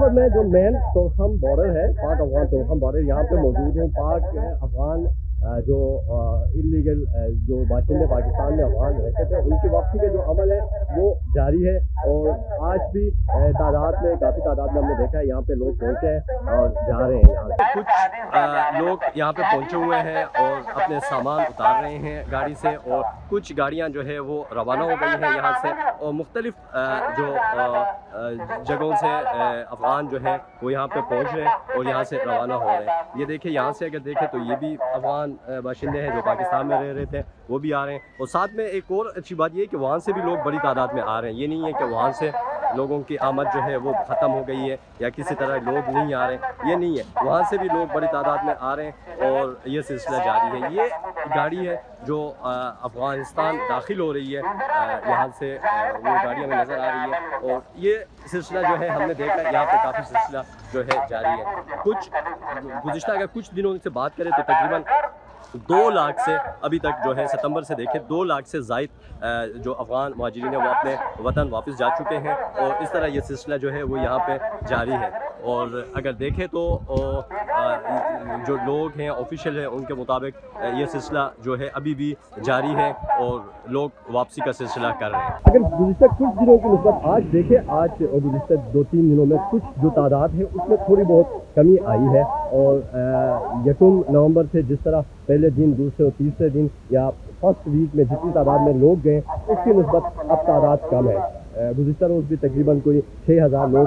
وقت میں جو مین تورخم بارڈر ہے، پاک افغان تورخم بارڈر، یہاں پہ موجود ہوں۔ پاک افغان جو انلیگل جو باشندے پاکستان میں افغان رہتے تھے، ان کی واپسی کا جو عمل ہے وہ جاری ہے، اور آج بھی تعداد میں کافی تعداد میں ہم نے دیکھا ہے یہاں پہ لوگ پہنچے ہیں اور جا رہے ہیں یہاں سے۔ کچھ لوگ یہاں پہ پہنچے ہوئے ہیں اور اپنے سامان اتار رہے ہیں گاڑی سے، اور کچھ گاڑیاں جو ہے وہ روانہ ہو گئی ہیں یہاں سے، اور مختلف جو جگہوں سے افغان جو ہے وہ یہاں پہ پہنچ رہے ہیں اور یہاں سے روانہ ہو رہے ہیں۔ یہ دیکھیں یہاں سے اگر دیکھیں تو یہ بھی افغان باشندے ہیں جو پاکستان میں رہ رہے تھے، وہ بھی آ رہے ہیں، اور ساتھ میں ایک اور اچھی بات یہ ہے کہ وہاں سے بھی لوگ بڑی تعداد میں آ رہے ہیں۔ یہ نہیں ہے کہ وہاں سے لوگوں کی آمد جو ہے وہ ختم ہو گئی ہے یا کسی طرح لوگ نہیں آ رہے ہیں، یہ نہیں ہے، وہاں سے بھی لوگ بڑی تعداد میں آ رہے ہیں اور یہ سلسلہ جاری ہے۔ یہ گاڑی ہے جو افغانستان داخل ہو رہی ہے، یہاں سے وہ گاڑی ہمیں نظر آ رہی ہے، اور یہ سلسلہ جو ہے ہم نے دیکھا ہے یہاں پہ کافی سلسلہ جو ہے جاری ہے۔ کچھ گزشتہ اگر کچھ دنوں سے بات کریں تو تقریباً 2 لاکھ سے ابھی تک جو ہے ستمبر سے دیکھیں 2 لاکھ سے زائد جو افغان مہاجرین ہیں وہ اپنے وطن واپس جا چکے ہیں، اور اس طرح یہ سلسلہ جو ہے وہ یہاں پہ جاری ہے۔ اور اگر دیکھیں تو جو لوگ ہیں آفیشیل ہیں ان کے مطابق یہ سلسلہ جو ہے ابھی بھی جاری ہے اور لوگ واپسی کا سلسلہ کر رہے ہیں۔ اگر گزشتہ کچھ دنوں کی نسبت آج دیکھیں، آج اور گزشتہ 2-3 دنوں میں کچھ جو تعداد ہے اس میں تھوڑی بہت کمی آئی ہے، اور 1 نومبر سے جس طرح پہلے دن، دوسرے اور تیسرے دن یا فرسٹ ویک میں جتنی تعداد میں لوگ گئے اس کی نسبت اب تعداد کم ہے۔ گزشتہ روز بھی تقریباً کوئی 6,000 لوگ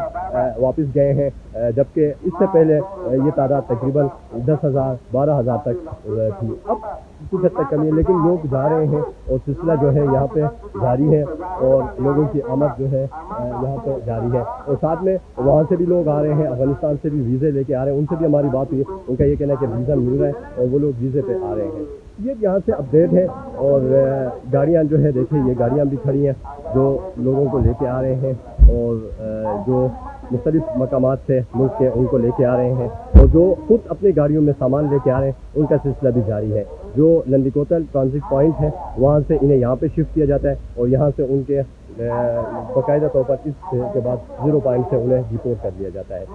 واپس گئے ہیں، جبکہ اس سے پہلے یہ تعداد تقریباً 10,000 12,000 تک تھی۔ اب کچھ حد تک کمی ہے، لیکن لوگ جا رہے ہیں اور سلسلہ جو ہے یہاں پہ جاری ہے، اور لوگوں کی آمد جو ہے یہاں پہ جاری ہے، اور ساتھ میں وہاں سے بھی لوگ آ رہے ہیں، افغانستان سے بھی ویزے لے کے آ رہے ہیں، ان سے بھی ہماری بات ہوئی، ان کا یہ کہنا ہے کہ ویزا مل رہا ہے اور وہ لوگ ویزے پہ آ رہے ہیں۔ یہ یہاں سے اپڈیٹ ہے، اور گاڑیاں جو ہے دیکھیں یہ گاڑیاں بھی کھڑی ہیں جو لوگوں کو لے کے آ رہے ہیں، اور جو مختلف مقامات سے ملک کے ان کو لے کے آ رہے ہیں، اور جو خود اپنی گاڑیوں میں سامان لے کے آ رہے ہیں ان کا سلسلہ بھی جاری ہے۔ جو لندی کوتل ٹرانزٹ پوائنٹ ہے وہاں سے انہیں یہاں پہ شفٹ کیا جاتا ہے، اور یہاں سے ان کے باقاعدہ طور پر اس کے بعد 0 پوائنٹ سے انہیں ڈپورٹ کر دیا جاتا ہے۔